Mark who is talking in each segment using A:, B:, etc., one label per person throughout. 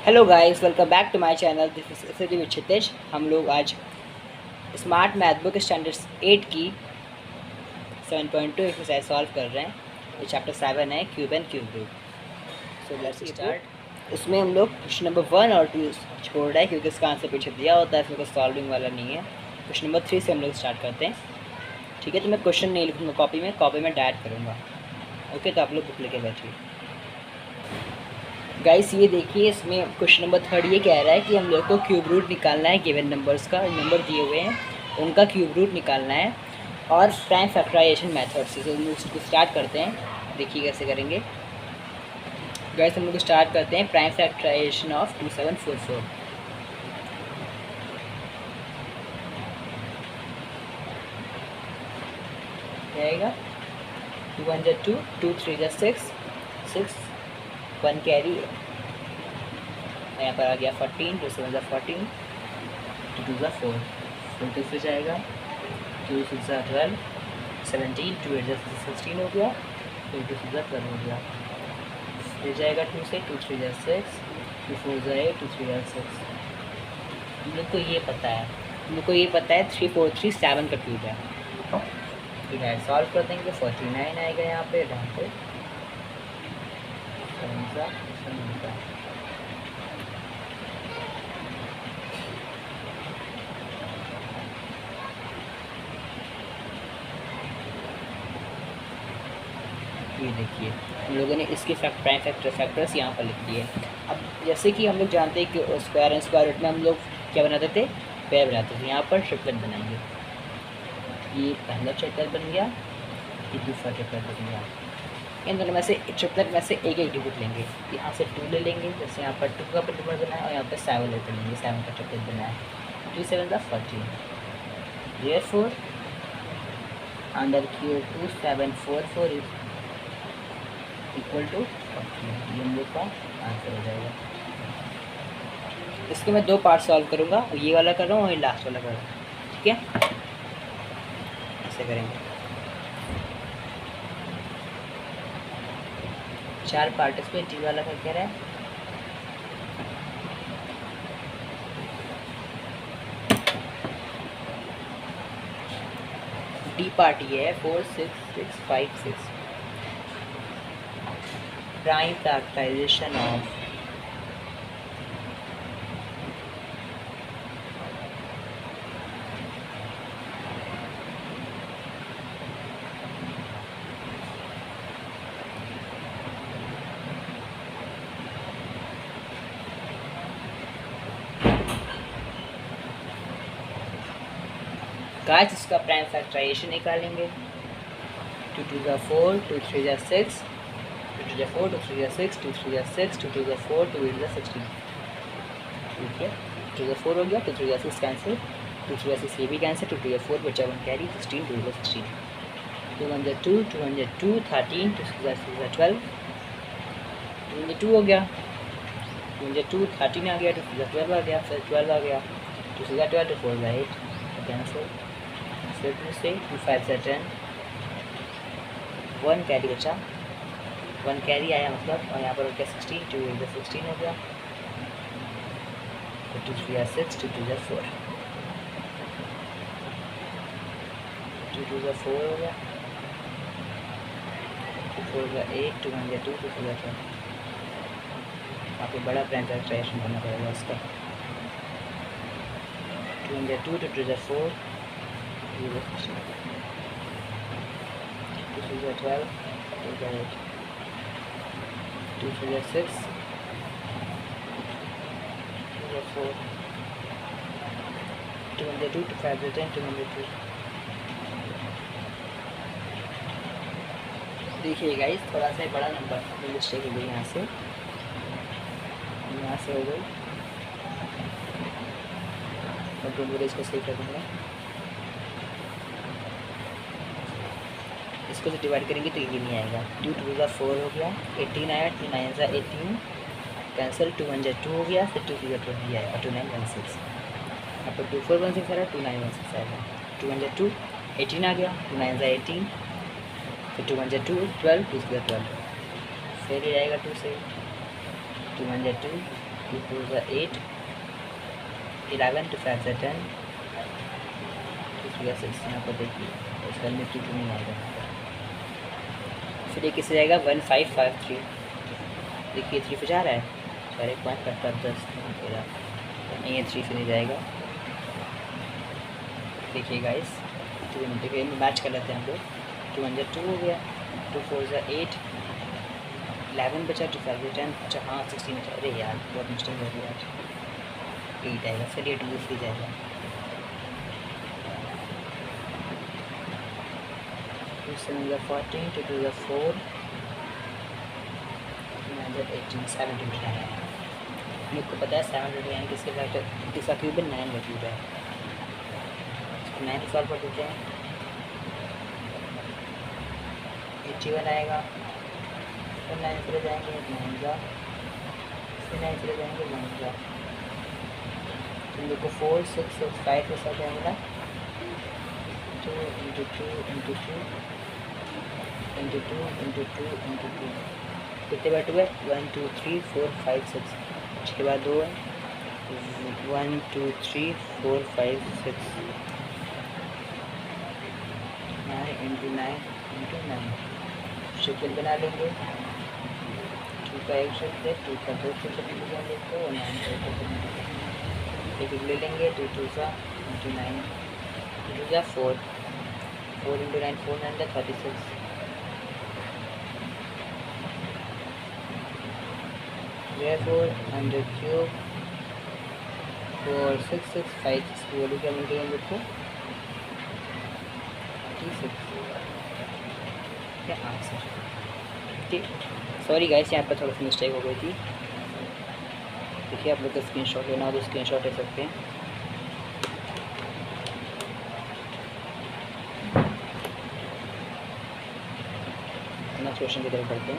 A: Hello guys, welcome back to my channel. This is study with Kshitij. हम लोग आज smart math book standard 8 की 7.2 exercise solve कर रहे हैं। ये चैप्टर 7 है, cube and cube root. So let's start. इसमें हम लोग क्वेश्चन नंबर 1 और 2 छोड़ रहे हैं क्योंकि इसका आंसर पीछे दिया होता है, इसमें कोई सॉल्विंग वाला नहीं है। क्वेश्चन नंबर 3 से हम लोग स्टार्ट करते हैं। ठीक है, तो मैं क्वेश्चन नहीं लिखूँगा कॉपी में डायरेक्ट करूँगा। ओके, तो आप लोग बुक लेके बैठिए। गाइस ये देखिए, इसमें क्वेश्चन नंबर 3 ये कह रहा है कि हम लोग को क्यूब रूट निकालना है। गिवन नंबर्स का नंबर दिए हुए हैं, उनका क्यूब रूट निकालना है और प्राइम फैक्टराइजेशन मेथड से। तो हम लोग इसको स्टार्ट करते हैं। देखिए कैसे करेंगे। गाइस हम लोग स्टार्ट करते हैं प्राइम फैक्टराइजेशन ऑफ 2744। रहेगा 2 1 2, 2 3 6, 6 1 कैरी। यहाँ पर आ गया 14, 2 7 14, 2 2 4, 4 से जाएगा 2 6 12, 17, 2 8 16 हो गया, 2 2 6 12 हो गया। फिर जाएगा 2 से 2 3 6, 2 4 8, 2 3 6। हम लोग को ये पता है, 3 4 3 7 का क्यूब है। ठीक है, सॉल्व कर देंगे। 49 आएगा यहाँ पे, यहाँ पे ये देखिए हम लोगों ने इसके प्राइम फैक्टर्स यहाँ पर लिख दिए। अब जैसे कि हम लोग जानते हैं कि स्क्वायर एंड स्क्वायर रूट में हम लोग क्या बनाते थे, पेयर बनाते थे। यहाँ पर ट्रिपलेट बनाएंगे। ये पहला ट्रिपलेट बन गया, ये दूसरा ट्रिपलेट बन गया। इन दोनों में से ट्रिपलेट में से एक एक डिजिट लेंगे। यहाँ से 2 ले लेंगे, जैसे यहाँ पर 2 का ट्रिपलेट बनाया और यहाँ पर 7 लेते लेंगे, 7 का ट्रिपलेट बनाया। 2 7 14, therefore under cube 2 7 4 4 is equal to 40। ये हम लोग का आंसर हो जाएगा। इसके मैं 2 पार्ट सॉल्व करूँगा, ये वाला कर रहा हूँ और ये लास्ट वाला कर रहा हूँ। ठीक है, ऐसे करेंगे। 4 पार्ट इसमें। डी वाला का कह रहा है डी पार्ट ये है 4 6 6 5 6। प्राइम फैक्टराइजेशन ऑफ गाइस, इसका प्राइम फैक्टराइजेशन निकालेंगे। 2 2 4, 2 3 6, 2 2 4, 2 3 6, 2 3 6, 2 2 4, 2 8 16। ठीक है, 2 4 हो गया, 2 3 6 कैंसिल, 2 3 6 ये भी कैंसिल, 2 2 4 बचा 1 कैरी, 16 2 16, 2 1 2, 2 1 2, 13, 2 6 6 12, 2 2 हो गया, 2 2 13 आ गया, 2 6 12 आ गया, फिर 12 आ गया, 2 6 12, 2 4 8 कैंसिल, फिर 2 से 2 5 10, 1 कैरी बचा, 1 कैरी आया मतलब, और यहाँ पर हो गया 16, 2 8 16 हो गया, 2 3 6, 2 2 4, 2 2 4 हो गया, 2 4 8, 2 1 2, 2 4 12। यहाँ पे बड़ा प्राइम फैक्टराइजेशन करना पड़ेगा उसका। 2 1 2, 2 2 4, 2 3 12, 2 8, 2 3 6, 2 4, 2 1 2, 2 5 10, 2 1 2। देखिए गाइस, थोड़ा सा बड़ा नंबर मिस्टेक हो गई, यहाँ से हो गई, कंट्रोल बोले इसको सही कर दूँगा। इसको से डिवाइड करेंगे तो ये नहीं आएगा। 2 2 4 हो गया, 18 आया, 2 9 18 कैंसिल, 2 1 2 हो गया, फिर 2 3 20 आया और 2 9 1 6। यहाँ पर 2 4 1 6 आ रहा है, 2 9 1 6 आएगा। 2 1 2 18 आ गया, 2 9 18, फिर 2 1 2 12, 2 6 12, फिर ये आएगा 2 से 2 1 2, 2 4 8, 11 2 5 10, 2 3 6। यहाँ पर देखिए इसका में 2 नहीं आएगा यहाँ पर। फिर ये किससे जाएगा 1 5 5 3। देखिए 3 पे जा रहा है, 4 1 5 5 5 10 13, नहीं ये 3 से नहीं जाएगा। देखिए गाइस 2 देखिए मैच कर लेते हैं हम लोग। 2 1 2 हो गया, 2 4 8, 11 बचा, 2 5 10। अच्छा हाँ 16 बचा। अरे यार बहुत मुश्किल हो गया आज। 8 आएगा, चलिए 2 3 जाएगा। 2 7 14, 2 2 4, 18 17 है। मुझे को पता है 7 किसके फैक्टर किसका क्यूब है, 9 का क्यूब है। 9 सॉल्व कर देते हैं। 81 आएगा, फिर 9 चले जाएंगे 9 का, फिर 9 चले जाएंगे 9 का। तुम लोग को 4 6 6 5 के साथ जाएंगे 2 into 2 into 2 into 2 into 2 into 2। कितने बार 2 है 1 2 3 4 5 6। उसके बाद 2 है 1 2 3 4 5 6। 9 into 9 into 9। शिकल बना लेंगे। 2 का एक शिफ्ट है, 2 का 2 शिफ्ट ले लेंगे तो 9 का एक ले लेंगे। 2 2 का into 9 into 4, 4 into 9 4 9 36। Therefore under cube 4 6 6 5 6 value क्या मिलती है हम लोग को 36। क्या आंसर। ठीक, सॉरी गाइस यहाँ पर थोड़ा सी मिस्टेक हो गई थी। देखिए आप लोग का स्क्रीनशॉट लेना हो तो स्क्रीनशॉट ले सकते हैं। नेक्स्ट क्वेश्चन की तरफ बढ़ते हैं।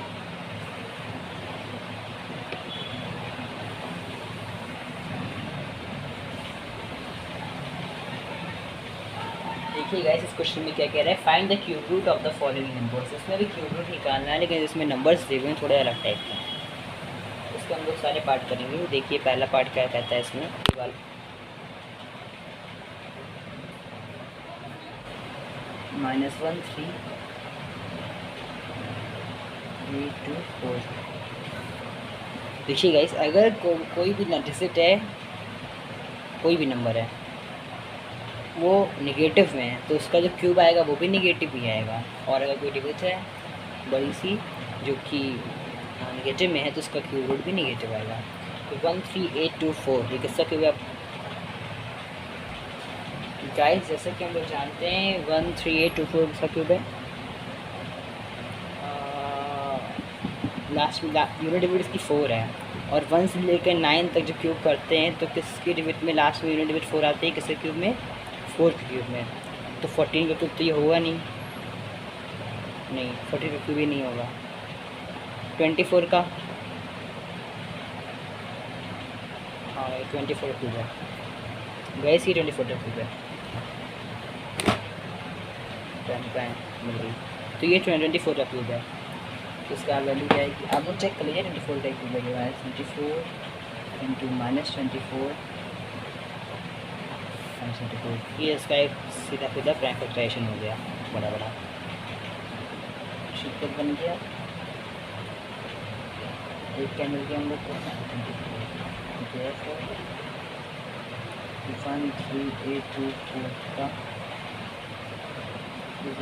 A: देखिए गाइस इस क्वेश्चन में क्या कह रहा है, find the cube root of the following numbers. इसमें भी क्यूब रूट निकालना है, लेकिन इसमें नंबर्स दिए हुए हैं थोड़े अलग टाइप के। इसके हम लोग सारे पार्ट करेंगे। देखिए पहला पार्ट क्या कहता है इसमें, -1 3 3 2 4। देखिए गाइस अगर कोई भी डिजिट है, कोई भी नंबर है वो निगेटिव में है तो उसका जो क्यूब आएगा वो भी निगेटिव ही आएगा। और अगर कोई डिजिट है बड़ी सी जो कि निगेटिव में है तो उसका क्यूब रूट भी निगेटिव आएगा। तो 1 3 8 2 4 ये किसका क्यूब है गाइस? जैसे कि हम लोग जानते हैं 1 3 8 2 4 किसका क्यूब है। लास्ट में यूनिट डिजिट इसकी 4 है और 1 से लेकर 9 तक जो क्यूब करते हैं तो किसके डिजिट में लास्ट में यूनिट डिजिट 4 आते हैं, किसके क्यूब में 4 के क्यूब में। तो 14 का क्यूब तो ये होगा नहीं 14 का क्यूब ही नहीं होगा। 24 का, हाँ 24 क्यूब है गैस ही 24 का क्यूब है। तो ये 24 का क्यूब है। तो इसका वैल्यू क्या है कि आप लोग चेक कर लीजिए 24 का क्यूब लगेगा 24 इंटू -24 ये इसका एक सीधा सीधा प्राइम फैक्टराइजेशन हो गया बड़ा बड़ा शिक्कत बन गया। एक क्या मिल गया हम लोग को 13824 का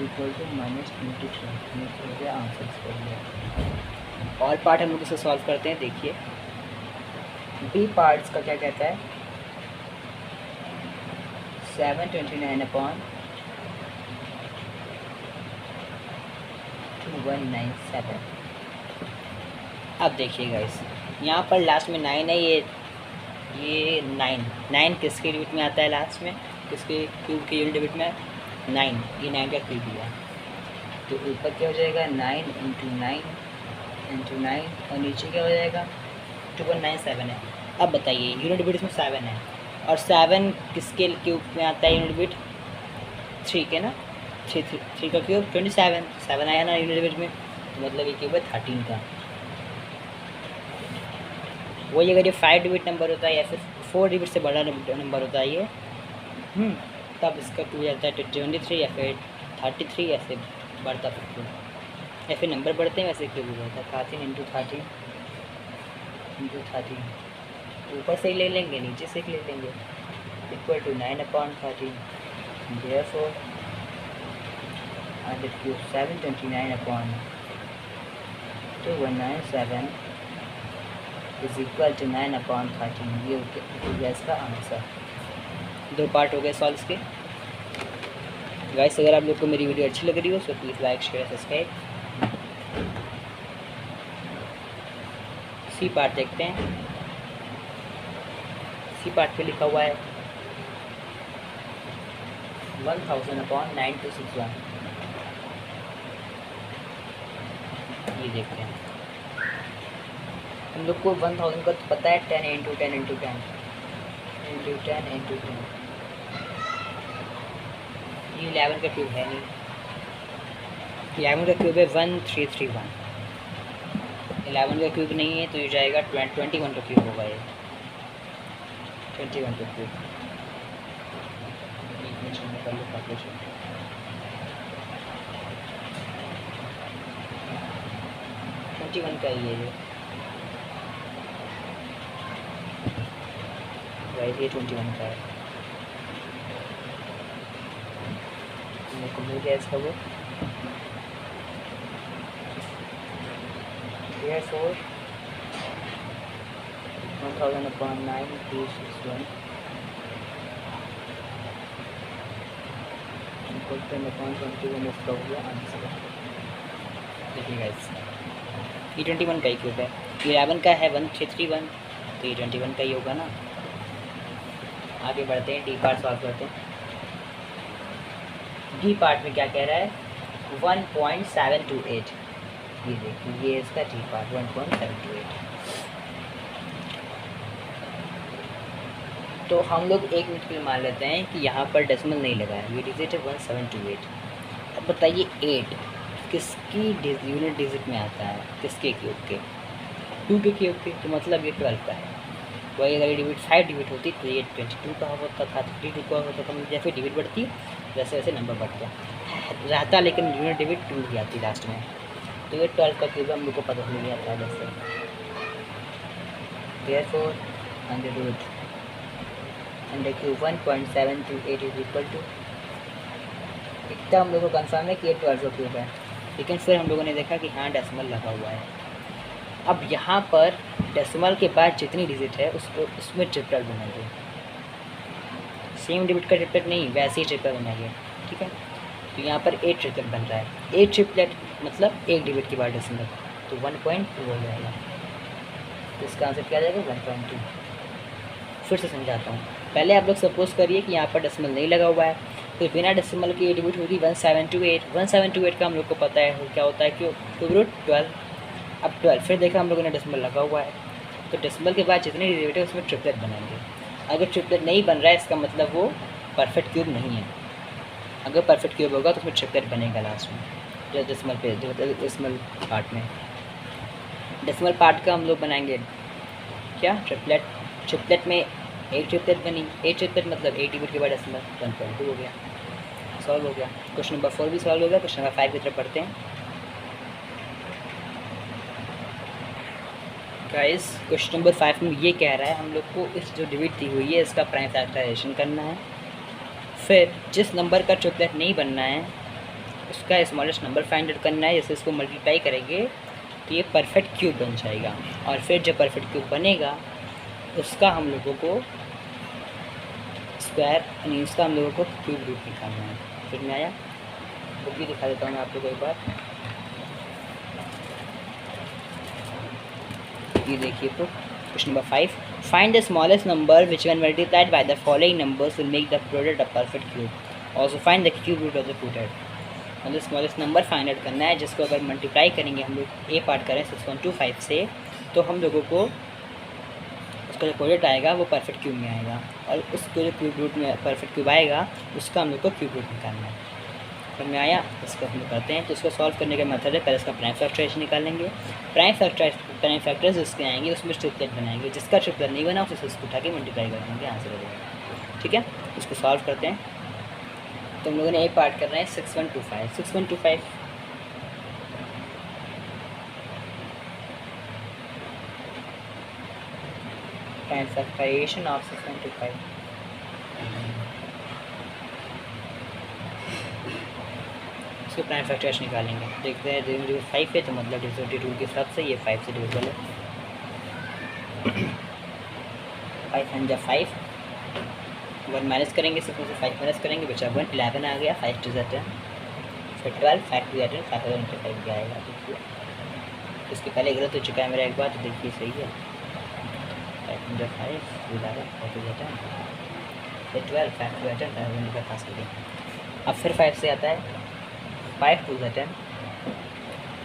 A: इक्वल टू -23 हो गया आंसर इसका। और पार्ट हम लोग इसे सॉल्व करते हैं। देखिए बी पार्ट्स का क्या कहता है 729/2197। अब देखिए गाइस यहाँ पर लास्ट में 9 है, ये 9 किसके डिजिट में आता है लास्ट में, किसके क्यूब के यूनिट डिजिट में 9, ये 9 का क्यूब दिया। तो ऊपर क्या हो जाएगा 9 इंटू 9 और नीचे क्या हो जाएगा 2197 है। अब बताइए यूनिट डिजिट में 7 है और 7 किसके क्यूब में आता है यूनिट डिजिट 3 के ना, 3 का क्यूब 27 7 आया ना यूनिट डिजिट में, तो मतलब ये क्यूब है 13 का। वही अगर ये 5 डिजिट नंबर होता है या फिर 4 डिजिट से बड़ा नंबर होता है ये, तब इसका क्यूब जाता है 23 या फिर 33, ऐसे बढ़ता फिर क्यूब, या फिर नंबर बढ़ते हैं वैसे क्यूब भी बढ़ता है। 13 इंटू 13 ऊपर से ही ले लेंगे, नीचे से ले लेंगे, equal to 9/13। therefore under cube 729/2197 is equal to 9/13। ये हो गया इसका आंसर। 2 पार्ट हो गए सॉल्व इसके। गाइस अगर आप लोग को मेरी वीडियो अच्छी लग रही हो तो please like share subscribe. C part देखते हैं। सी पार्ट पे लिखा हुआ है 1000/9261। ये देखते हैं। हम लोग को 1000 का तो पता है 10 इंटू 10 इंटू 10 इंटू 10 इंटू 10। ये 11 का क्यूब है नहीं, 11 का क्यूब है 1331। 11 का क्यूब नहीं है तो ये जाएगा 21 का क्यूब होगा। ये 21 का क्यूब कर लो कैलकुलेशन। 21 का ही है ये गाइस, ये 21 का है। मेरे को मिल गया इसका वो। therefore 1000/9261 इक्वल टू 10/21 इसका हो गया आंसर। देखिए गाइस ये 21 का ही क्यूब है। 11 का है 1331, तो ये 21 का ही होगा ना। आगे बढ़ते हैं, डी पार्ट सॉल्व करते हैं। डी पार्ट में क्या कह रहा है 1.728। ये देखिए ये इसका डी पार्ट 1.728। तो हम लोग एक मिनट के लिए मान लेते हैं कि यहाँ पर डेसिमल नहीं लगा है, ये डिजिट है 1728। अब बताइए 8 किसकी यूनिट डिजिट में आता है, किसके क्यूब के? 2 के क्यूब के, तो मतलब ये 12 का है। वही अगर डिजिट 5 डिजिट होती तो ये 22 का होता था, 32 का होता था। जैसे डिजिट बढ़ती वैसे वैसे नंबर बढ़ता रहता, लेकिन यूनिट डिजिट 2 ही आती लास्ट में। तो ये 12 का क्यूब हम लोग को पता चल गया था जैसे। therefore under cube 1.728 is equal to, इतना हम लोग को कंफर्म है कि ये 12 का क्यूब है। लेकिन फिर हम लोगों ने देखा कि हाँ डेसिमल लगा हुआ है। अब यहाँ पर डेसिमल के बाद जितनी डिजिट है उसमें ट्रिपलेट बनाइए। सेम डिजिट का ट्रिपलेट नहीं, वैसे ही ट्रिपलेट बनाइए, ठीक है। तो यहाँ पर 8 ट्रिपलेट बन रहा है। 8 ट्रिपलेट मतलब 1 डिजिट के बाद डेसिमल, तो 1.2 हो जाएगा। तो इसका आंसर क्या जाएगा 1.2। फिर से समझाता हूँ। पहले आप लोग सपोज करिए कि यहाँ पर डेसिमल नहीं लगा हुआ है, तो बिना डेसिमल की डिजिट होगी 1728। 1728 का हम लोग को पता है क्या होता है, क्यूब रूट 12। अब 12 फिर देखा हम लोगों ने डेसिमल लगा हुआ है, तो डेसिमल के बाद जितने डिजिट है उसमें ट्रिपलेट बनाएंगे। अगर ट्रिपलेट नहीं बन रहा है इसका मतलब वो परफेक्ट क्यूब नहीं है। अगर परफेक्ट क्यूब होगा तो उसमें ट्रिपलेट बनेगा लास्ट में, जो डेसिमल पे डेसिमल पार्ट में। डेसिमल पार्ट का हम लोग बनाएंगे क्या ट्रिपलेट। ट्रिपलेट में 1 ट्रिपलेट बनी, 8 ट्रिपलेट मतलब 8 डिजिट के बाद डेसिमल 1.2 हो गया, सॉल्व हो गया। क्वेश्चन नंबर 4 भी सॉल्व हो गया। क्वेश्चन नंबर 5 की तरफ पढ़ते हैं गाइस। क्वेश्चन नंबर 5 में ये कह रहा है हम लोग को इस जो डिजिट दी हुई है इसका प्राइम फैक्टराइजेशन करना है। फिर जिस नंबर का ट्रिपलेट नहीं बनना है उसका स्मॉलेस्ट नंबर फाइंड आउट करना है। जैसे इसको मल्टीप्लाई करेंगे तो ये परफेक्ट क्यूब बन जाएगा, और फिर जब परफेक्ट क्यूब बनेगा उसका हम लोगों को स्क्वायर यानी उसका हम लोगों को क्यूब रूट निकालना है। फिर में आया, बुक भी दिखा देता हूँ मैं आप लोगों को एक बार। ये देखिए तो question number 5, find the smallest number which when multiplied by the following numbers will make the product a perfect cube. Also find the cube root of the product. मतलब स्मॉलेस्ट नंबर फाइंड आउट करना है जिसको अगर multiply करेंगे हम लोग ए part करें 6.25 से, तो हम लोगों को उसका जो प्रोडक्ट आएगा वो परफेक्ट क्यूब में आएगा, और उसको जो क्यूब रूट में परफेक्ट क्यूब आएगा उसका हम लोग को क्यूब रूट निकालना है। समझ में आया? इसको हम करते हैं। तो इसको सॉल्व करने का मेथड है, पहले इसका प्राइम फैक्टराइजेशन निकालेंगे। प्राइम फैक्टर्स उसके आएंगे, उसमें ट्रिपलेट बनाएंगे। जिसका ट्रिपलेट नहीं बना उसे उसको उठा के मल्टीप्लाई कर देंगे, आंसर हो जाएगा। ठीक है, इसको सॉल्व करते हैं। तो हम लोगों ने एक पार्ट कर रहे हैं 6125 प्राइम फैक्टराइजेशन ऑफ 6125। इसको प्राइम फैक्टराइजेशन निकालेंगे। देखते हैं डिविजिबल 5 है तो मतलब डिविजिबिलिटी रूल के हिसाब से ये 5 से डिविजिबल है। 5 1 5, 1 माइनस करेंगे, सिर्फ से 5 माइनस करेंगे, बचा 1, 11 आ गया। 5 2 10, फिर 12, 5 2 10, 5005 भी आएगा। देखिए इसके पहले गलत हो चुका है मेरा एक बार, तो देखिए सही है। 5 5 11 5 2 10, फिर 12, 5 2 10, 5005 पास कर दिया। अब फिर 5 से आता है 5 2 10,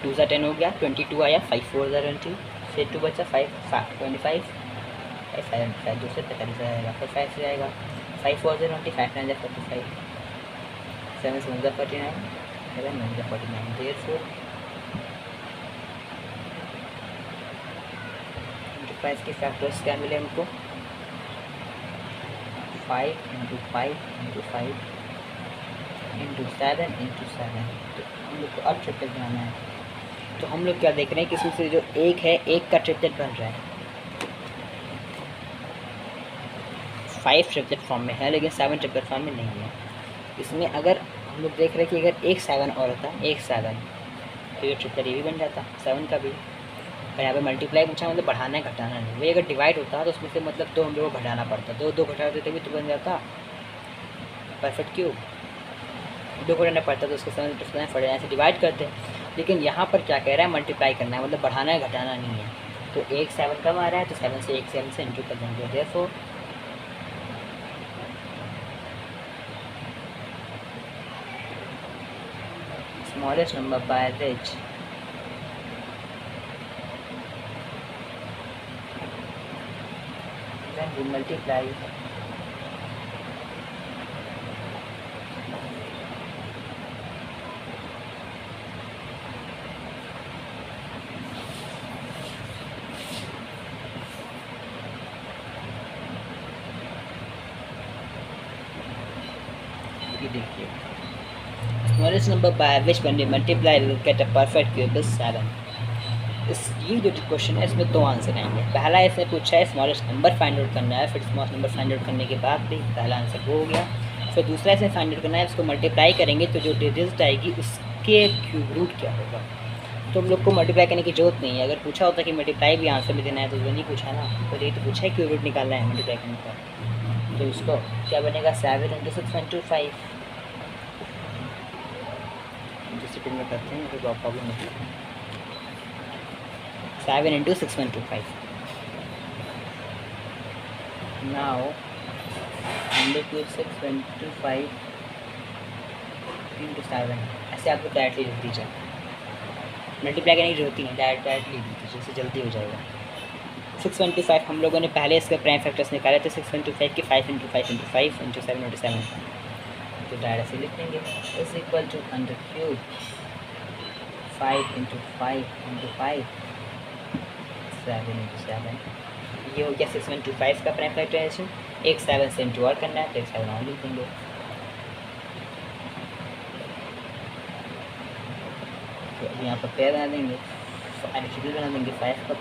A: 2 10 हो गया, 22 आया, 5 4 20, फिर 2 बचा 5 25, 5 2 से 45 आएगा। फिर 5 से आएगा 5 4 20, 5 9 45, 7 7 49, 7 9 49, therefore 5 के फैक्टर्स क्या मिले हमको? 5 × 5 × 5 × 7 × 7। तो हम लोग को अब ट्रिपलेट बनाना है। तो हम लोग क्या देख रहे हैं कि इसमें से जो एक है, एक का ट्रिपलेट बन रहा है। 5 ट्रिपलेट फॉर्म में है लेकिन 7 ट्रिपलेट फॉर्म में नहीं है। इसमें अगर हम लोग देख रहे हैं कि अगर एक 7 और होता, एक 7, तो ये ट्रिपलेट ये भी बन जाता 7 का भी। और यहाँ पे मल्टीप्लाई पूछा मतलब बढ़ाना है घटाना नहीं। वही अगर डिवाइड होता तो उसमें से मतलब 2 हम लोग को घटाना पड़ता, 2 2 घटा देते भी तो बन जाता परफेक्ट क्यूब। 2 घटाना पड़ता तो उसको 7 फट ऐसे डिवाइड करते। लेकिन यहाँ पर क्या कह रहा है, मल्टीप्लाई करना है, मतलब बढ़ाना है घटाना नहीं है। तो एक 7 कम आ रहा है तो 7 से 7 से इंटू कर देंगे। देखो smallest number by which then we multiply ये देखिए smallest number by which when we multiply we will get a perfect cube is 7। इस ये जो क्वेश्चन है इसमें 2 आंसर आएंगे। पहला इसने पूछा है स्मॉलेस्ट नंबर फाइंड आउट करना है, फिर स्मॉलेस्ट नंबर फाइंड आउट करने के बाद भी पहला आंसर वो हो गया। फिर दूसरा इसमें फाइंड आउट करना है, उसको मल्टीप्लाई करेंगे तो जो रिजल्ट आएगी उसके क्यूब रूट क्या होगा। तो हम लोग को मल्टीप्लाई करने की जरूरत नहीं है। अगर पूछा होता कि मल्टीप्लाई भी आंसर में देना है तो वो नहीं पूछा ना, तो ये तो पूछा है क्यूब रूट निकालना है मल्टीप्लाई करने का। तो इसको क्या बनेगा 7 × 6.25। डिसिप्लिन में करते हैं तो प्रॉब्लम होती है। 7 × 6.25। नाउ हम लोग को 6.25 × 7 ऐसे आपको डायरेक्टली लिख दीजिए, मल्टीप्लाई करने की जरूरत ही नहीं, डायरेक्टली लिख दीजिए, इससे जल्दी हो जाएगा। 625 हम लोगों ने पहले इसके प्राइम फैक्टर्स निकाले थे। 625 के 5 × 5 × 5 × 7 × 7, तो डायरेक्ट से लिख देंगे इज इक्वल टू 100 क्यूब 5 × 5 × 5 7 × 7। ये हो गया 625 का प्राइम फैक्टराइजेशन। एक 7 से इंटू और करना है तो एक 7 और लिख देंगे। तो अब यहाँ पर पेयर बना देंगे, ट्रिपल बना देंगे 5 का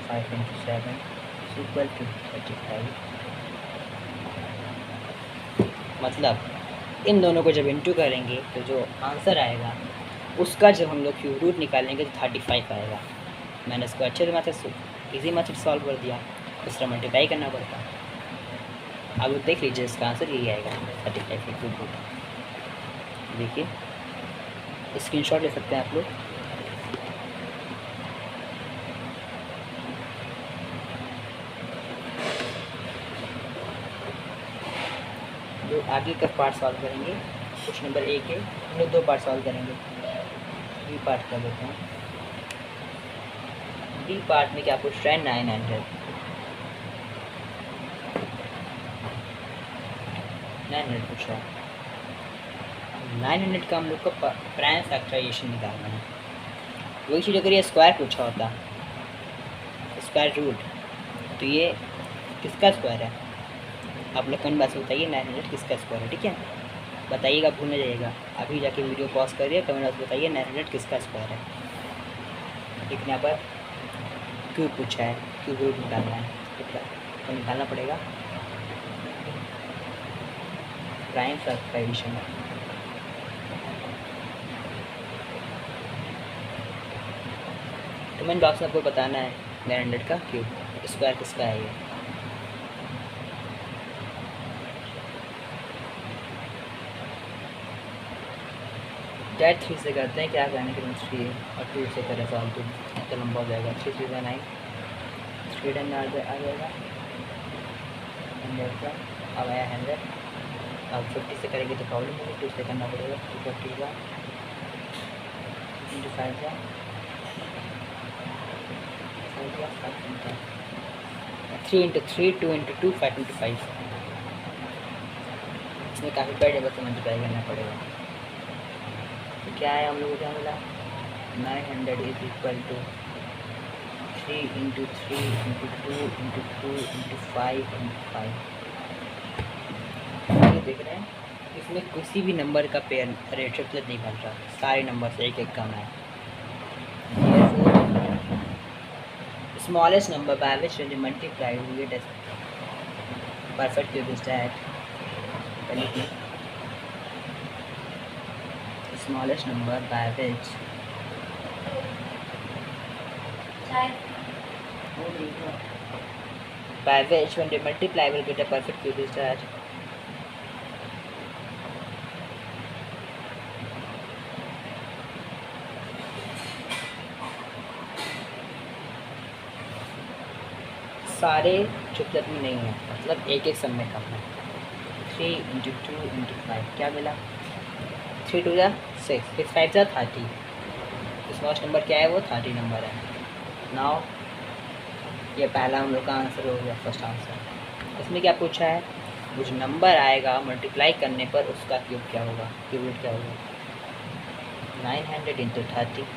A: 5 × 7 इक्वल टू 35। मतलब इन दोनों को जब इंटू करेंगे तो जो आंसर आएगा उसका जब हम लोग क्यूब रूट निकालेंगे तो 35 आएगा। मैंने इसको अच्छे से मेथड ईजी मेथड सॉल्व कर दिया, इस तरह मल्टीप्लाई करना पड़ता। अब देख लीजिए इसका आंसर यही आएगा 35 का क्यूब रूट। देखिए स्क्रीनशॉट ले सकते हैं आप लोग। जो आगे का पार्ट सॉल्व करेंगे, क्वेश्चन नंबर 1 है, हम लोग 2 पार्ट सॉल्व करेंगे। बी पार्ट कर लेते हैं। बी पार्ट में क्या पूछ रहा है 900 पूछ रहा है। 900 का हम लोग को प्राइम फैक्टराइजेशन निकालना है। वही चीज़ अगर ये स्क्वायर पूछा होता, स्क्वायर रूट, तो ये किसका स्क्वायर है? आप लोग कमेंट बॉक्स में बताइए 900 किसका स्क्वायर है, ठीक है? बताइएगा, भूल न जाइएगा। अभी जाके वीडियो पॉज करिए, कमेंट बॉक्स में बताइए 900 किसका स्क्वायर है। लेकिन यहाँ पर क्यूब पूछा है, क्यूब रूट निकालना है, तो निकालना पड़ेगा प्राइम फैक्टराइजेशन। कमेंट बॉक्स में आपको बताना है 900 का क्यूब स्क्वायर किसका है ये। डायरेक्ट 3 से करते हैं, क्या करने के लिए 3 और 2 से करें फालतू तो लंबा हो जाएगा। 3 3 9, 3 10 आ जाएगा 100 का। अब आया 100, अब 50 से करेंगे तो प्रॉब्लम होगी, 2 से करना पड़ेगा। 250 का इंटू 5 का 3 इंटू 3, 2 इंटू 2, 5 इंटू 5। इसमें काफ़ी बड़े बस मल्टीप्लाई करना पड़ेगा। तो क्या है हम लोग को क्या मिला? 900 is equal to 3 into 3 into 2 into 2 into 5 into 5। ये देख रहे हैं, इसमें किसी भी नंबर का पेयर ट्रिपलेट नहीं बन रहा, सारे नंबर से एक एक कम है। Smallest number by which when you multiply you get a perfect cube is that smallest number by which when they multiply will get a perfect cube is that सारे triplet में नहीं है, मतलब एक एक सम में कम है। 3 इंटू 2 इंटू 5 क्या मिला? 3 2 जा 6, 6 5 जा 30। स्मॉलेस्ट नंबर क्या है? वो 30 नंबर है। नाउ ये पहला हम लोग का आंसर हो गया, फर्स्ट आंसर। इसमें क्या पूछा है? वो जो नंबर आएगा मल्टीप्लाई करने पर उसका क्यूब क्या होगा, क्यूब रूट क्या होगा? 900 इंटू 30।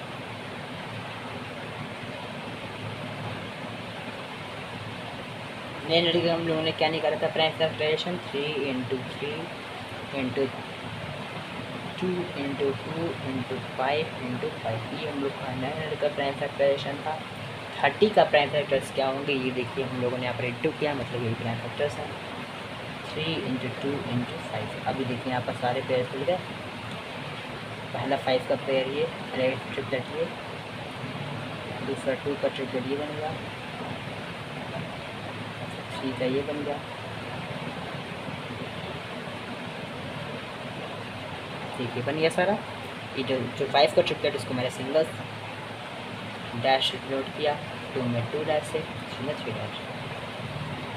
A: मेन हम लोगों ने क्या निकाला था? Prime factorization. 3 into 3 into 2 into 2 into 5 into 5। ये हम लोग का 900 का प्राइम फैक्टराइजेशन था। 30 का प्राइम फैक्टर्स क्या होंगे ये देखिए, हम लोगों ने यहाँ पर इंटू किया, मतलब यही प्राइम फैक्टर्स हैं। 3 इंटू 2 इंटू 5। अभी देखिए यहाँ पर सारे पेयर खुल गए। पहला 5 का पेयर ये, ट्रिपलेट ये, दूसरा 2 का ट्रिपलेट ये बन गया, 3 का ये बन गया, ठीक है बन गया सारा। ये जो 5 का ट्रिपलेट इसको मैंने सिंगल डैश नोट किया, 2 में 2 डैश से 3 में 3 डैश।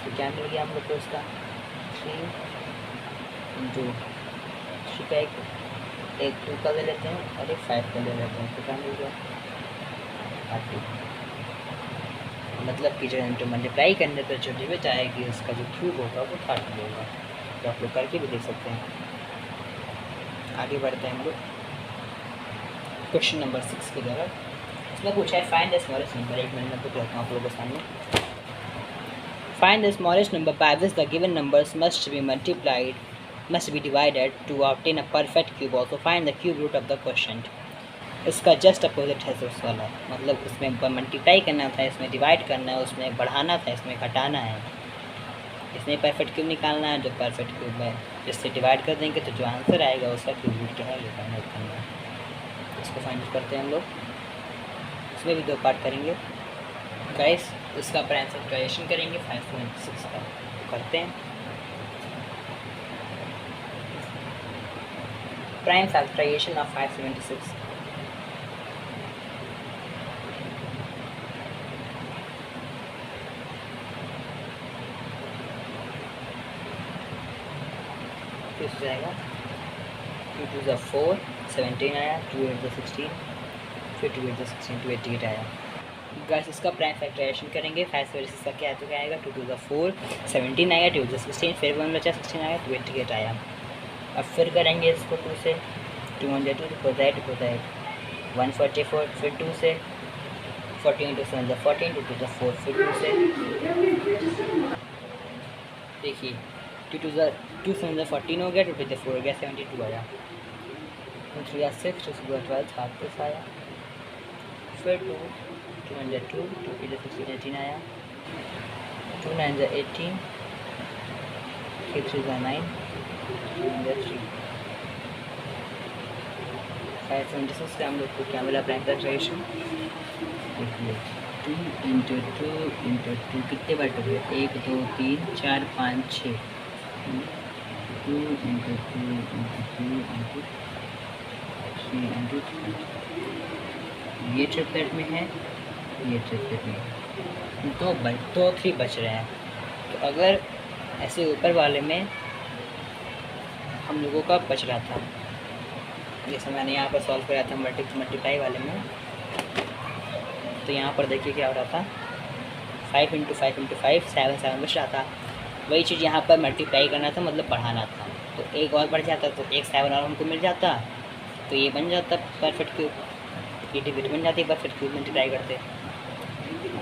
A: तो क्या मिल गया हम लोग को इसका? 3 इंटू 3 का एक 2 का ले लेते हैं और एक 5 का ले लेते हैं, तो क्या मिल गया? 30। मतलब कि जो इंटू मल्टीप्लाई करने पर जो डिजिट आएगी उसका जो क्यूब होगा वो 30 होगा। तो आप लोग करके भी देख सकते हैं। आगे बढ़ते हैं हम लोग क्वेश्चन नंबर 6 की तरफ। इसमें पूछा है फाइंड द स्मॉलेस्ट नंबर। एक मिनट में तो कहता हूँ आप लोगों के सामने। Find the smallest number by which the given numbers must be divided to obtain a perfect cube. Also find the cube root of the quotient. इसका जस्ट अपोजिट है सोर्स वाला, मतलब इसमें मल्टीप्लाई करना था, इसमें डिवाइड करना है, उसमें बढ़ाना था, इसमें घटाना है। इसमें परफेक्ट क्यूब निकालना है, जो परफेक्ट क्यूब है जिससे डिवाइड कर देंगे तो जो आंसर आएगा उसका क्यूब रूट क्या है ये फाइंड आउट करना है। इसको फाइंड आउट करते हैं हम लोग। इसमें भी 2 पार्ट करेंगे गाइस। इसका प्राइम फैक्टराइजेशन करेंगे 576 का, तो करते हैं। Prime factorization of 576। किस जाएगा? 2 2 ज़ा 4, 17 आया, 2 8 ज़ा 16, फिर 2 8 ज़ा 16, 2 88 आया। गाइस इसका प्राइम फैक्टराइजेशन करेंगे 576 का क्या है, तो क्या आएगा? 2 2 ज़ा 4, 17 आया, 2 ज़ा 16, फिर 1 बचा 16 आया, 2 88 आया। अब फिर करेंगे इसको 2 से, 202 डिपोजिट 144, फिर 2 से 14 इंटू 7 ज़ा 14, 2 2 ज़ा 4, फिर 2 से देखिए 2 2 ज़ा 2 7 ज़ा 14 हो गया, 2 2 ज़ा 4 हो गया, 72 आया। 2 3 ज़ा 6, 2 6 ज़ा 12, 36 आया। फिर 2 2 9 ज़ा 2, 2 3 ज़ा 16, 18 आया। 2 9 ज़ा 18, 3 3 ज़ा 9, 2 9 ज़ा 3, 576 का हम लोग को क्या मिला प्राइम फैक्टराइजेशन। देखिए 2 इंटू 2 इंटू 2 कितने बार हो गए, 1 2 3 4 5 6, 2 इंटू 2 इंटू 2 इंटू 3 इंटू 3, ये ट्रिपलेट में है, ये ट्रिपलेट में है, दो 3 बच रहे हैं। तो अगर ऐसे ऊपर वाले में हम लोगों का बच रहा था, जैसे मैंने यहाँ पर सॉल्व कराया था मल्टीप्लाई वाले में, तो यहाँ पर देखिए क्या हो रहा था, 5 इंटू 5 इंटू 5 7 7 बच रहा था। वही चीज़ यहाँ पर मल्टीप्लाई करना था, मतलब बढ़ाना था, तो एक और बढ़ जाता, तो एक 7 और हमको मिल जाता, तो ये बन जाता परफेक्ट क्यूब, ये डिजिट बन जाती परफेक्ट क्यूब मल्टीप्लाई करते।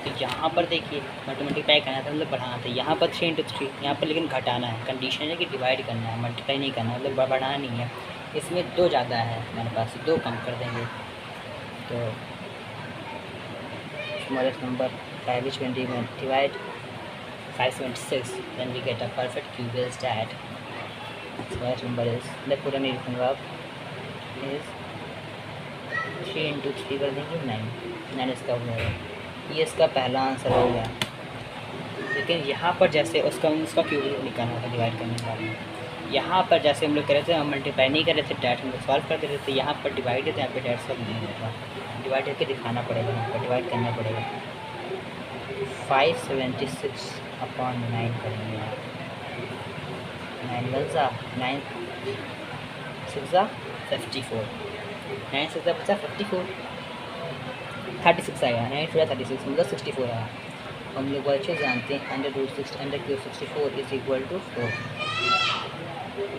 A: तो यहाँ पर देखिए मल्टीप्लाई करना था, मतलब बढ़ाना था, यहाँ पर 3 इंटू 3, यहाँ पर लेकिन घटाना है, कंडीशन है कि डिवाइड करना है, मल्टीप्लाई नहीं करना, मतलब बढ़ाना नहीं है। इसमें 2 ज़्यादा है मेरे पास, 2 कम कर देंगे, तो smallest number by which when we divide 576 then we get a perfect cube is that smallest number is, मैं पूरा नहीं लिखूँगा अब, is 3 इंटू 3 कर देंगे 9 इसका हो गया, ये इसका पहला आंसर हो गया। लेकिन यहाँ पर जैसे उसका क्यूब निकालना था डिवाइड करने के बाद, यहाँ पर जैसे हम लोग कर रहे थे, हम मल्टीप्लाई नहीं कर रहे थे, डैट हम लोग सॉल्व कर रहे थे, यहाँ पर डिवाइड है तो यहाँ पर डैट सॉल्व नहीं होगा, डिवाइड करके दिखाना पड़ेगा, यहाँ पर डिवाइड करना पड़ेगा। 576 अपॉन 9 करेंगे, 9 1 ज़ा 9 6 ज़ा 54, 9 6 ज़ा बचा 54, 36 आएगा, 9 4 36 मतलब 64 आया। हम लोग अच्छे जानते हैं under cube 64 is equal to 4,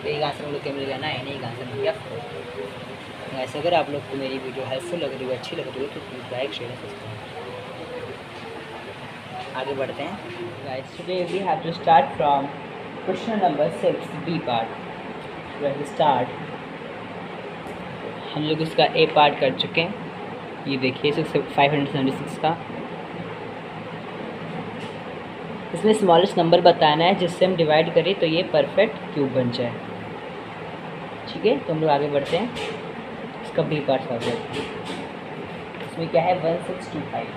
A: एक आंसर हम लोग क्या मिल गया 9, एक आंसर मिल गया 4। ऐसे अगर आप लोग को मेरी वीडियो हेल्पफुल लग रही हो, अच्छी लग रही हो, तो प्लीज़ लाइक शेयर सब्सक्राइब। आगे बढ़ते हैं guys. Today we have to start from question number 6 B part. We'll start, हम लोग इसका ए पार्ट कर चुके हैं, ये देखिए 576 का। इसमें स्मॉलेस्ट नंबर बताना है जिससे हम डिवाइड करें तो ये परफेक्ट क्यूब बन जाए, ठीक है। तो हम लोग आगे बढ़ते हैं, इसका बी पार्ट सॉल्व करते हैं। इसमें क्या है 1625,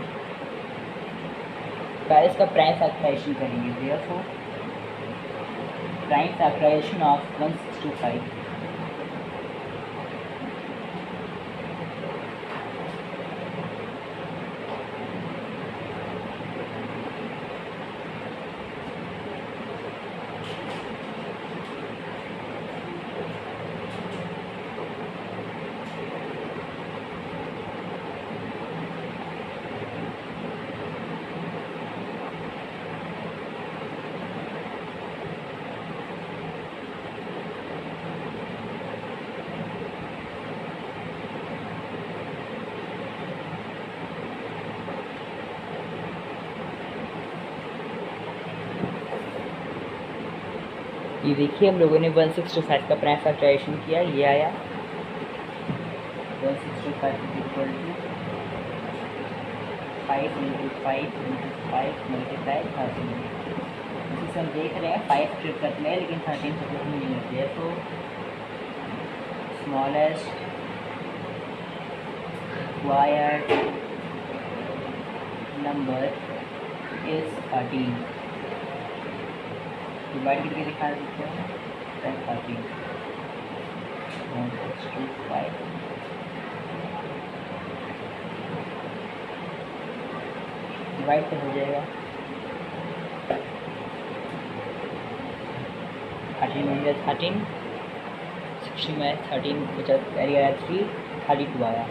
A: पहले इसका प्राइम फैक्टराइजेशन करेंगे, देयरफॉर प्राइम फैक्टराइजेशन ऑफ 1625 ये देखिए हम लोगों ने 1625 का प्राइम फैक्टराइजेशन किया, ये आया 1625 equal to 5 into 5 into 5 multiply 13। जिसे हम देख रहे हैं 5 ट्रिपलेट में, लेकिन 13 ट्रिपलेट में नहीं होती है, तो smallest required number is 13। Divide करके दिखा देते हैं 13 165 डिवाइड तो हो जाएगा 13 में 13 60 में 13 बचा आया 3 32 आया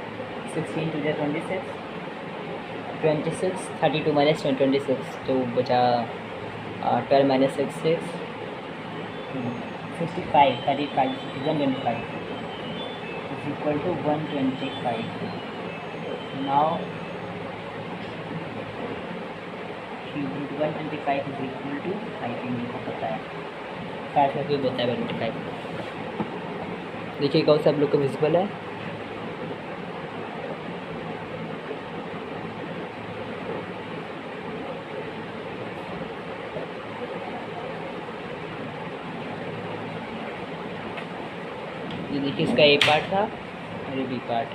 A: 16 टू 26 26 32 माइनस 26 तो बचा 12 minus 6 65 35 125 is equal to 125. Now cube root 125 is equal to 5. मेरे को पता है 5 का क्यूब होता है 125. देखिए कौन सा आप लोग को विजिबल है. ये देखिए इसका ए पार्ट था और ये बी पार्ट.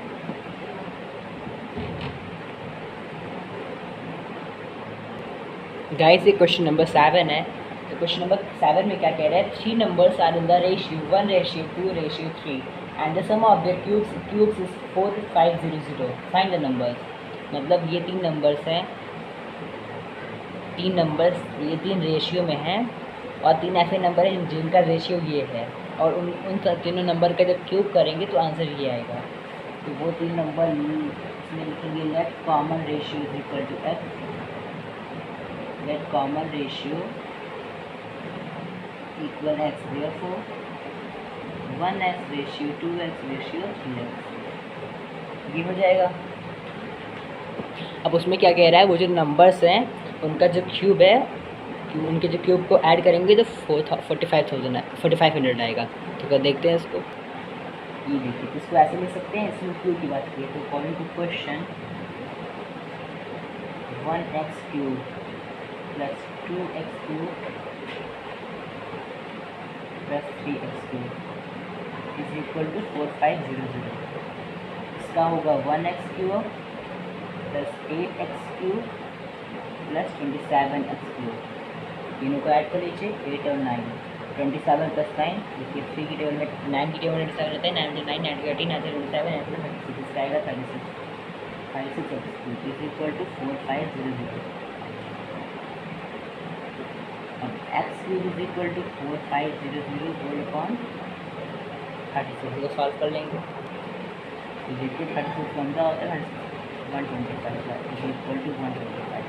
A: गाइस ये क्वेश्चन नंबर 7 है. तो क्वेश्चन नंबर 7 में क्या कह रहा है, 3 numbers are in the ratio 1:2:3 and the sum of their cubes is 4500. Find the numbers. मतलब ये 3 नंबर्स हैं, 3 नंबर्स ये 3 रेशियो में हैं और 3 ऐसे नंबर हैं जिनका रेशियो ये है और उन तीनों नंबर का जब क्यूब करेंगे तो आंसर ये आएगा. तो वो 3 नंबर इसमें लिखेंगे let common ratio is equal to x. Let common ratio equal x. Therefore 1x ratio 2x ratio 3x ये हो जाएगा. अब उसमें क्या कह रहा है, वो जो नंबर्स हैं उनका जो क्यूब है, उनके जो क्यूब को ऐड करेंगे तो 4500 आएगा. तो क्या देखते हैं इसको. ये देखिए इसको ऐसे लिख सकते हैं. इसमें क्यूब की बात करिए तो according to question 1x cube plus 2x cube plus 3x cube is equal to 4500. इसका होगा 1x cube plus 8x cube plus 27x cube. तीनों को ऐड कर लीजिए 8 और 9. 27 प्लस 9 देखिए 3 की टेबल में 9 की टेबल में 27 रहता है. 9 9 9 18 27 36 आएगा 36 इज इक्वल टू 4500. अब x cube is equal to 4500 whole upon 36 को सॉल्व कर लेंगे. तो देखिए 36 कौन सा होता है 125 is equal to 125.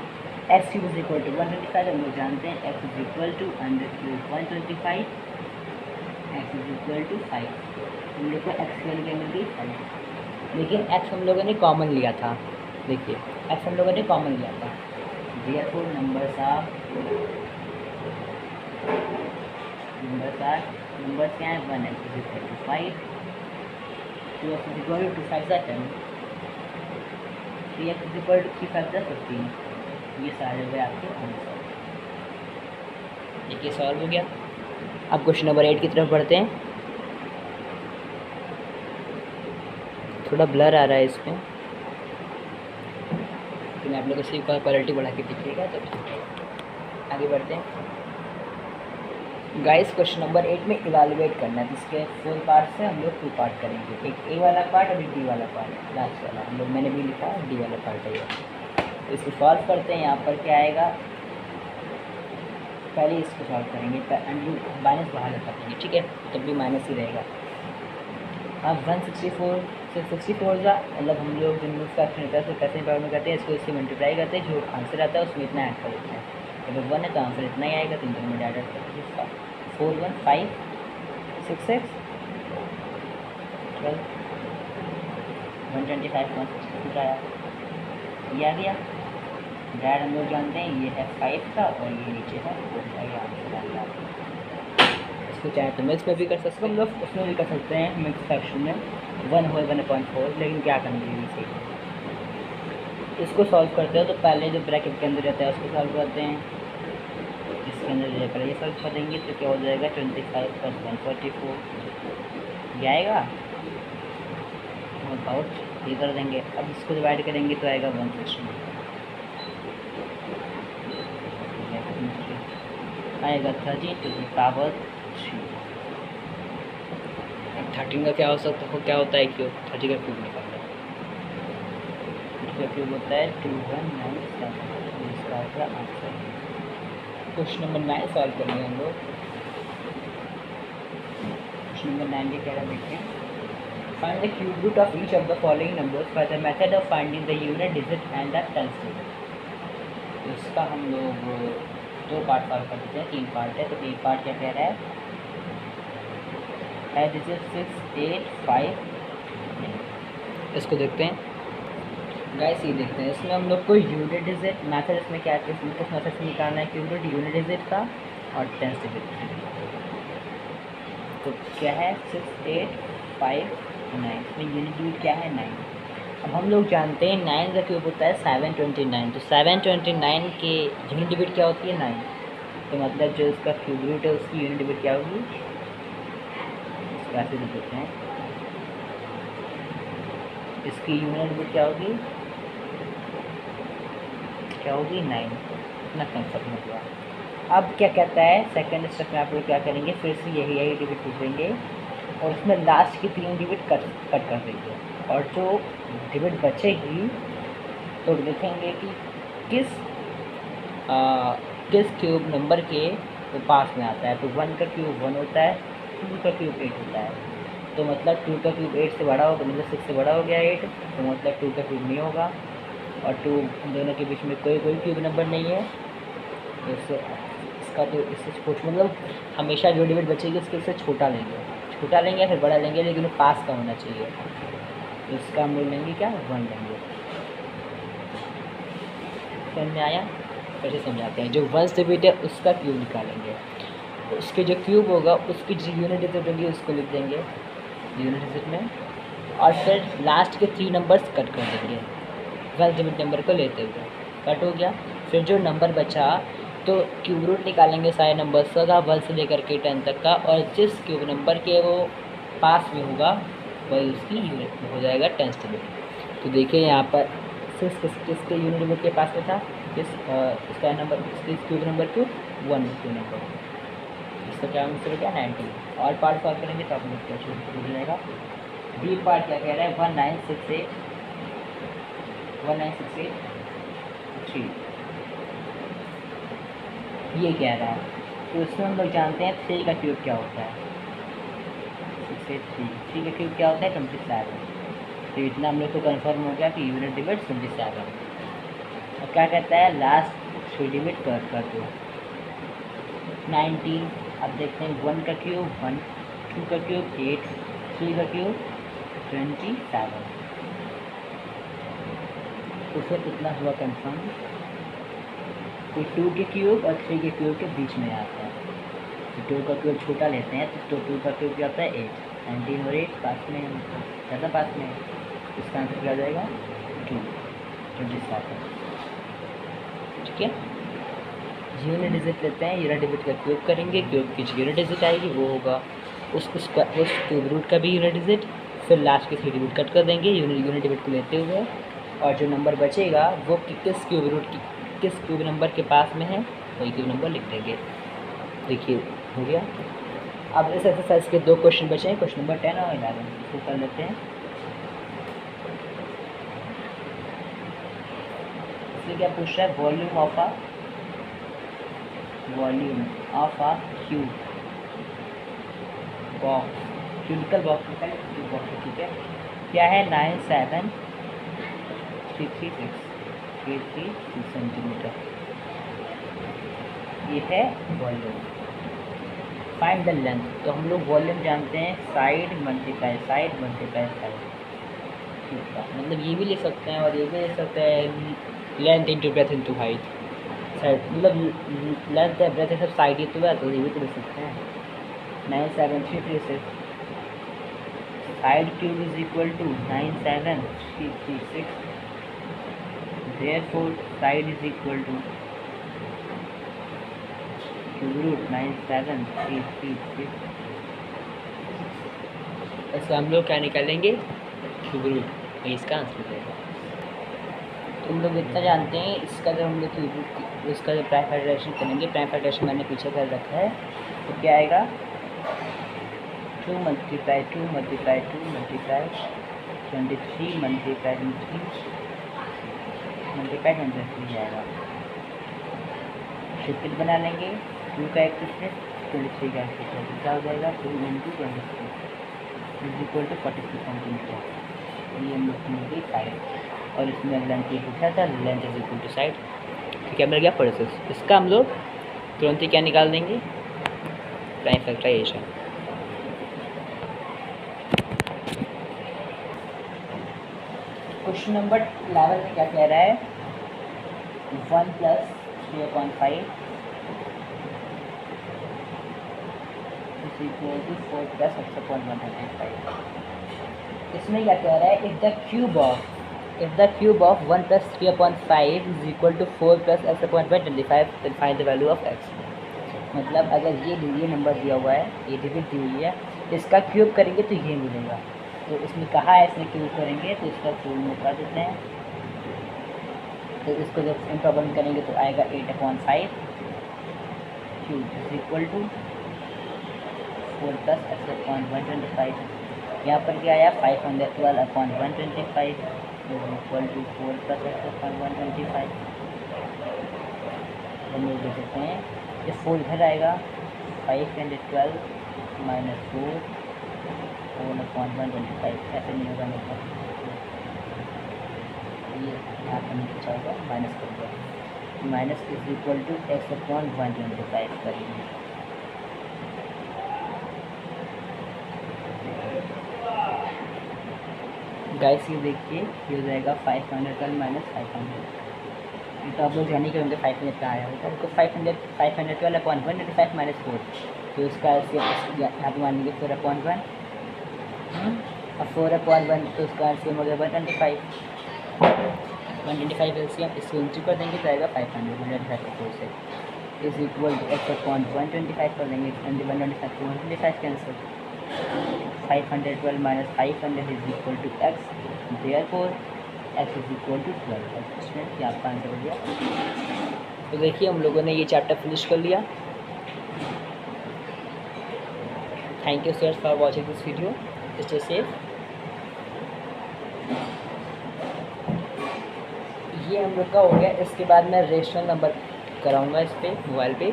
A: X cube is equal to 125 हम लोग जानते हैं. X is equal to under cube 125. X is equal to 5. हम लोग को एक्स की वैल्यू क्या मिलती है 5. लेकिन एक्स हम लोगों ने कॉमन लिया था. देखिए एक्स हम लोगों ने कॉमन लिया था. देयरफॉर नंबर्स क्या है 1x is equal to 5. 2x is equal to 5 10. 3x is equal to 3 5 15. ये सारे हुए आपके आंसर. देखिए सॉल्व हो गया. अब क्वेश्चन नंबर 8 की तरफ बढ़ते हैं. थोड़ा ब्लर आ रहा है इसमें, लेकिन आप लोग इसी का क्वालिटी बढ़ा के दिखिएगा तो आगे बढ़ते हैं. गाइस क्वेश्चन नंबर 8 में इवैल्यूएट करना है. इसके 4 पार्ट से हम लोग 2 पार्ट करेंगे. एक ए वाला पार्ट और एक डी वाला पार्ट. लास्ट वाला हम लोग मैंने भी लिखा डी वाला पार्ट है ये. तो इसको सॉल्व करते हैं. यहाँ पर क्या आएगा, पहले इसको सॉल्व करेंगे. माइनस बाहर लगा देंगे. ठीक है तब भी माइनस ही रहेगा. अब 164 का मतलब हम लोग जिन लोग का ऑप्शन होता है तो कैसे पावर में करते हैं, इसको इससे मल्टीप्लाई करते हैं. जो आंसर आता है उसमें इतना ऐड कर देते हैं. जब 1 है तो आंसर इतना ही आएगा. 3 में ऐड करते हैं. इसका 4 1 5 6 6 12 125 164 आया. ये आ गया. डैड हम लोग जानते हैं ये है 5 का और ये नीचे है 4 का. ये आंसर आ गया. इसको चाहे तो मिक्स में भी कर सकते हैं हम लोग, उसमें भी कर सकते हैं मिक्स सेक्शन में. 1 हो 1.4. लेकिन क्या करना है इसे, इसको सॉल्व करते हो तो पहले जो ब्रैकेट के अंदर रहता है उसको सॉल्व करते हैं. इसके अंदर जाकर ये सॉल्व करेंगे तो क्या हो जाएगा 25 + 144 ये आएगा. आउट ये कर देंगे. अब इसको डिवाइड करेंगे तो आएगा 160 आएगा 30 to the power 3. 13 का क्या हो सकता है, क्या होता है क्यूब. 30 का क्यूब निकालना है. 30 का क्यूब होता है 2197. इसका होगा आंसर. क्वेश्चन नंबर 9 सॉल्व करेंगे हम लोग. क्वेश्चन नंबर 9 भी कह रहा देखिए. Find the cube root of each of the following numbers by the method of finding the unit digit and the tens digit. इसका हम लोग 2 पार्ट सॉल्व कर देते हैं. 3 पार्ट है. तो एक पार्ट क्या कह रहा है, डिजिट 6 8 5 इसको देखते हैं गाइस, ये देखते हैं इसमें हम लोग को यूनिट डिजिट मैथड इसमें क्या किस मेथड से निकालना है क्यूब रूट यूनिट डिजिट का और 10 डिजिट। तो क्या है 6 8 5 9, इसमें यूनिट डिजिट क्या है 9। अब हम लोग जानते हैं 9 का क्यूब होता है 729, तो 729 के यूनिट डिजिट क्या होती है 9। तो मतलब जो इसका क्यूब रूट है उसकी यूनिट डिजिट क्या होगी, ऐसे लिख देते हैं, इसकी यूनिट डिजिट क्या होगी 9। इतना कंफर्म हो गया। अब क्या कहता है सेकंड स्टेप में आप लोग क्या करेंगे, फिर से यही डिजिट पूछेंगे और उसमें लास्ट की 3 डिजिट कट कर देंगे और जो डिजिट बचेगी तो देखेंगे कि किस क्यूब नंबर के वो पास में आता है। तो 1 का क्यूब 1 होता है, 2 का क्यूब 8 होता है। तो मतलब 2 का क्यूब 8 से बड़ा होगा, मतलब 6 से बड़ा हो गया 8, तो मतलब 2 का क्यूब नहीं होगा और 2 दोनों के बीच में कोई क्यूब नंबर नहीं है। तो इसका तो इससे छोटा, मतलब हमेशा जो डिजिट बचेगी उसके इससे छोटा लेंगे या फिर बड़ा लेंगे, लेकिन वो पास का होना चाहिए। तो इसका हम लोग लेंगे क्या 1 लेंगे। समझ में आया? कैसे समझाते हैं, जो 1 डिजिट है उसका क्यूब निकालेंगे, उसके जो क्यूब होगा उसकी जो यूनिट डिजिट होगी उसको लिख देंगे यूनिट डिजिट में और फिर लास्ट के 3 नंबर्स कट कर देंगे 1 डिजिट नंबर को लेते हुए। कट हो गया, फिर जो नंबर बचा तो क्यूब रूट निकालेंगे सारे नंबर्स का 1 से लेकर के 10 तक का, और जिस क्यूब नंबर के वो पास में होगा वही उसकी यूनिट हो जाएगा 10 डिजिट। तो देखिए यहाँ पर किसके यूनिट डिजिट के पास में था, इसका नंबर किस क्यूब नंबर को 1 क्यूब नंबर, इसका क्या आंसर हो गया 90। और पार्ट सॉल्व करेंगे तो आप लोग क्या हो जाएगा। बी पार्ट क्या कह रहा है 1968 3 ये कह रहा है। तो इसमें हम लोग जानते हैं 3 का क्यूब क्या होता है, 3 का क्यूब क्या होता है 27। तो इतना हम लोग को कंफर्म हो गया कि यूनिट डिजिट 27। और क्या कहता है लास्ट 3 डिजिट कर दो 19। अब देखते हैं 1 का क्यूब 1, 2 का क्यूब 8, 3 का क्यूब 27। तो फिर कितना हुआ कंफर्म, तो 2 के क्यूब और 3 के क्यूब के बीच में आता है। तो 2 का क्यूब छोटा लेते हैं तो 2 का क्यूब क्या होता है 8, 19 और 8 पास में ज़्यादा पास में, इसका आंसर क्या हो जाएगा 27। ठीक है, यूनिट डिजिट लेते हैं, यूनिट डिजिट का क्यूब करेंगे, क्यूब की जो यूनिट डिजिट आएगी वो होगा उस क्यूब रूट का भी यूनिट डिजिट, फिर लास्ट के 3 डिजिट कट कर देंगे यूनिट डिजिट को लेते हुए, और जो नंबर बचेगा वो किस क्यूब नंबर के पास में है वही क्यूब नंबर लिख देंगे। देखिए हो गया। अब इस एक्सरसाइज के 2 क्वेश्चन बचे हैं, क्वेश्चन नंबर 10 और 11, इसको कर लेते हैं। इसमें क्या पूछ रहा है, volume of a cube box, cubical box होता है क्यूब बॉक्स। ठीक है, क्या है 97336 सेंटीमीटर, ये है वॉल्यूम। फाइंड द लेंथ, तो हम लोग वॉल्यूम जानते हैं साइड मल्टीप्लाई साइड, मतलब ये भी ले सकते हैं और ये भी ले सकते हैं, length into breadth into height, side मतलब लेंथ है ब्रेथ है सब साइड ही तो है, तो ये भी तो ले सकते हैं। 97336 side cube is equal to 97336, therefore side is equal to cube root 97336। ऐसा हम लोग क्या निकालेंगे क्यूब रूट, वही इसका आंसर देगा। तो हम लोग इतना जानते हैं, इसका जब हम लोग क्यूब रूट इसका जो प्राइम फैक्टराइजेशन करेंगे, प्राइम फैक्टराइजेशन मैंने पीछे कर रखा है, तो क्या आएगा 2 multiply 2 multiply 2 multiply 23 multiply 3 multiply 23 जाएगा। शिफ्ट बना लेंगे, 2 का एक शिफ्ट 23 का शिफ्ट क्या हो जाएगा 2 × 23 इज इक्वल टू 46 सेंटीमीटर। ये हम लोग मिल गई साइड, और इसमें लेंथ ये पूछा था, length is equal to side. ठीक है, मिल गया 46। इसका हम लोग तुरंत ही क्या निकाल देंगे प्राइम फैक्टराइजेशन। क्वेश्चन नंबर 11 में क्या कह रहा है, 1 + 3/5 = 4 + x/125। इसमें क्या कह रहा है, if the cube of 1 + 3/5 = 4 + x/125, then find the value of x। मतलब अगर ये नंबर दिया हुआ है, ये डिजिट दी हुई है, इसका क्यूब करेंगे तो ये मिलेगा। तो इसमें कहा है इसमें क्यूब करेंगे तो इसका फॉर्मूला कर देते हैं। तो इसको जब इंटरवल करेंगे तो आएगा 8/5 क्यूब = 4 + x/125। यहाँ पर क्या आया, 512/125 = 4 + x/125। हम लोग देख सकते हैं ये 4 इधर आएगा, 512 - 4/125 ऐसे नहीं होगा मेरे पास, ये यहाँ पर नहीं बचा होगा, माइनस कर दिया, माइनस = x/125 करेंगे। गाइस ये देखिए ये हो जाएगा 512 - 500। तो आप लोग जाने के होंगे 500 कहाँ आया होगा, तो 512/125 - 4। तो इसका यहाँ पर मान लीजिए 4/1 और 4/1 तो उसका एलसीएम हो गया 125। 125 एलसीएम इसको इंटू कर देंगे तो आएगा 500 से = x/125 कर देंगे, 125 to 125 cancel, 512 - 500 = x, therefore x = 12। इसमें क्या आपका आंसर हो गया। तो देखिए हम लोगों ने ये चैप्टर फिनिश कर लिया। Thank you sir for watching this video, stay safe. ये हम लोग का हो गया। इसके बाद मैं रेशनल नंबर कराऊंगा इस पर मोबाइल पे,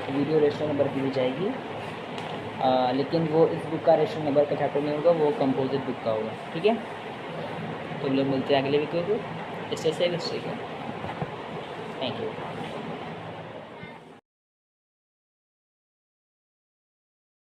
A: वीडियो रेशनल नंबर की भी जाएगी, लेकिन वो इस बुक का रेशनल नंबर का चैप्टर नहीं होगा, वो कंपोजिट बुक का होगा। ठीक है, तो हम लोग मिलते हैं अगले वीडियो को। इससे थैंक यू।